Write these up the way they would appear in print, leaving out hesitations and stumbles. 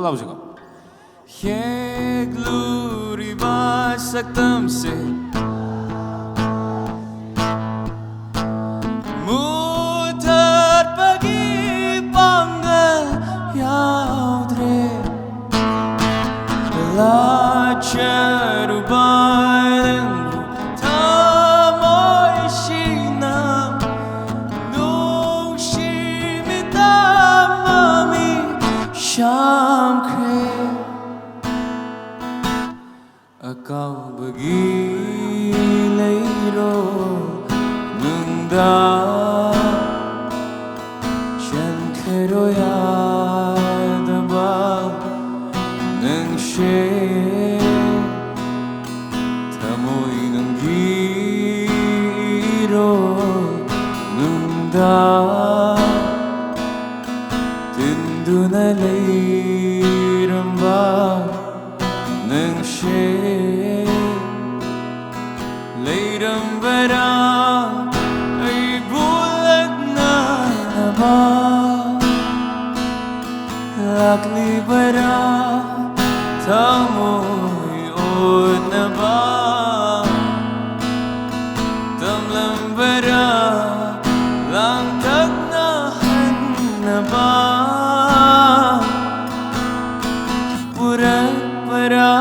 Laija. Ye glory ba saktam se mutar pagi pangal yaudre Laija rubain tamoy shina no shimita mami sham kre Akau bagi leiro nungda Chan keroya daba nang she Tamoy nang giro nungda Tindu na leiramba nang she Leiram bara ay bulag na ba Lakli bara tamoy od na ba Tamlam bara lang tagnahan na ba Purag bara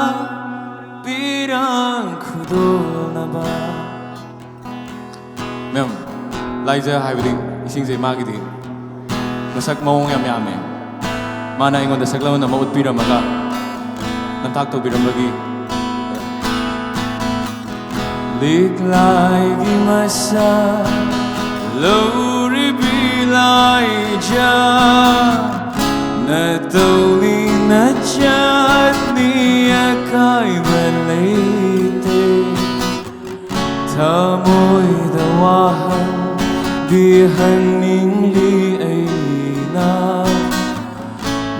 pirang khudol na ba Ma'am, Laija haibdi ising se magidi masak maong yam yame mana ingon da saklaw na maut piramaga nantak to biramagi liklay gi masa lori Laija na tawni na chat niya kay balite Tamoy dawahan dihan ningli ay na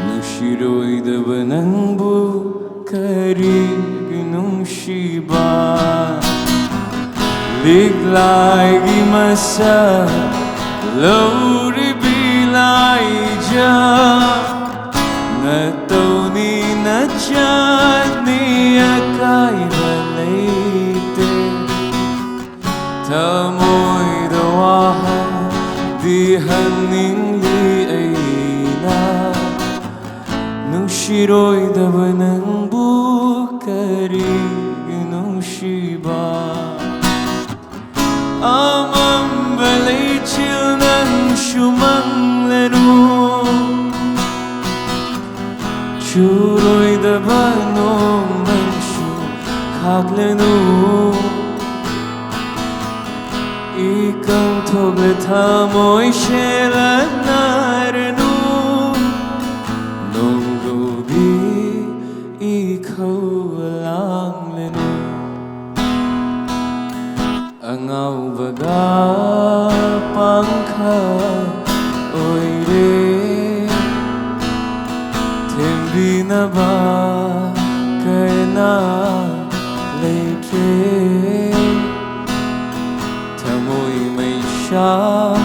Nushiroy dabanang bukarib nung shiba Liglay gimasa lori Laija Natawni na chat niya kay balite Tamoy dawahan dihan ningli ay na Nung shiroy dabanang bukarig nung shiba Amang balay chil ng shumang laro Churoy dabanong manshu kaglano Ikang togle tamoy shela naranu Nung gabi ikaw lang lenu Angaw baga pangka oy re Tembi na ba kay na late Tamoy may siya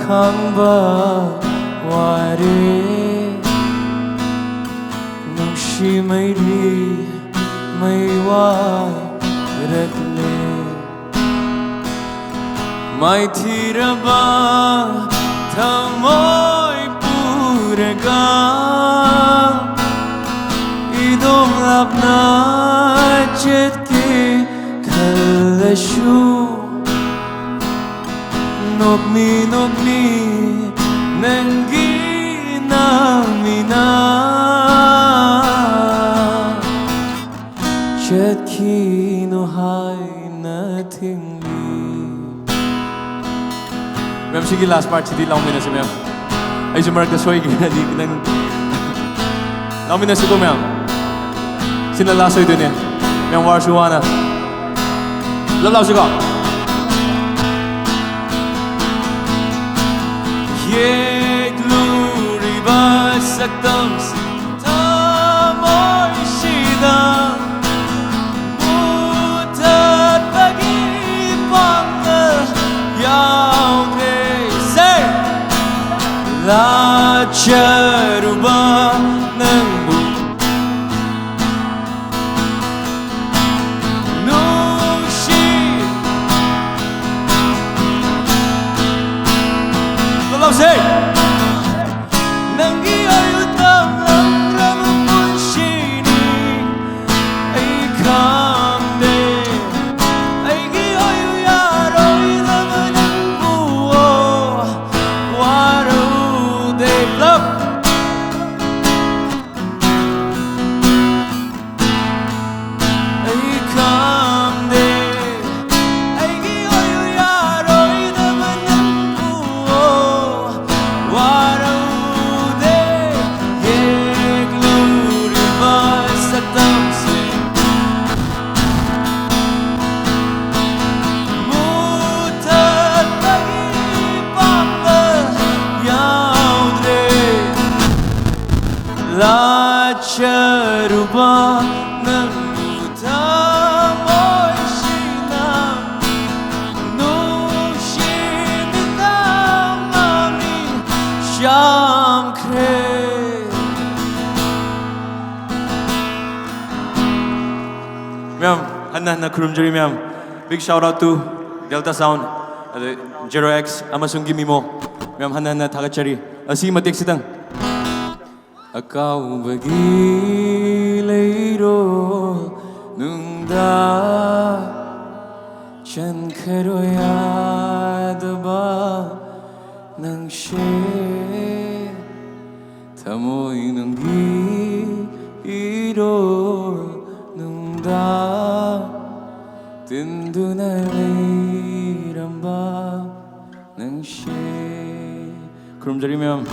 kang ba wari Nung si may di may waratli May tira ba tamoy puraga Idom lap na chet ki kalashu Nogni nanggi namina Chet ki no hai nothing Ma'am, sige last part, hindi lang na si ma'am. Ay, si Mark na soy, di nang... Lang na si ko, ma'am. Sinalasoy dun eh. Ma'am, Warshuwana. Lalaw si ko. Ye glory ba saktam tamoy shida Mutat pag-ipang yaudre Laija ruba ng Laija ng 하나 그룹들이면 big shout out to Delta Sound, Zero X, amasung gimimo. 하나 다 같이 sige matik sitang. Ikaw bagilero nung da chan karoya daba nang she tamoy nung giro nung da tindu na leiramba nang she. 그럼 저리면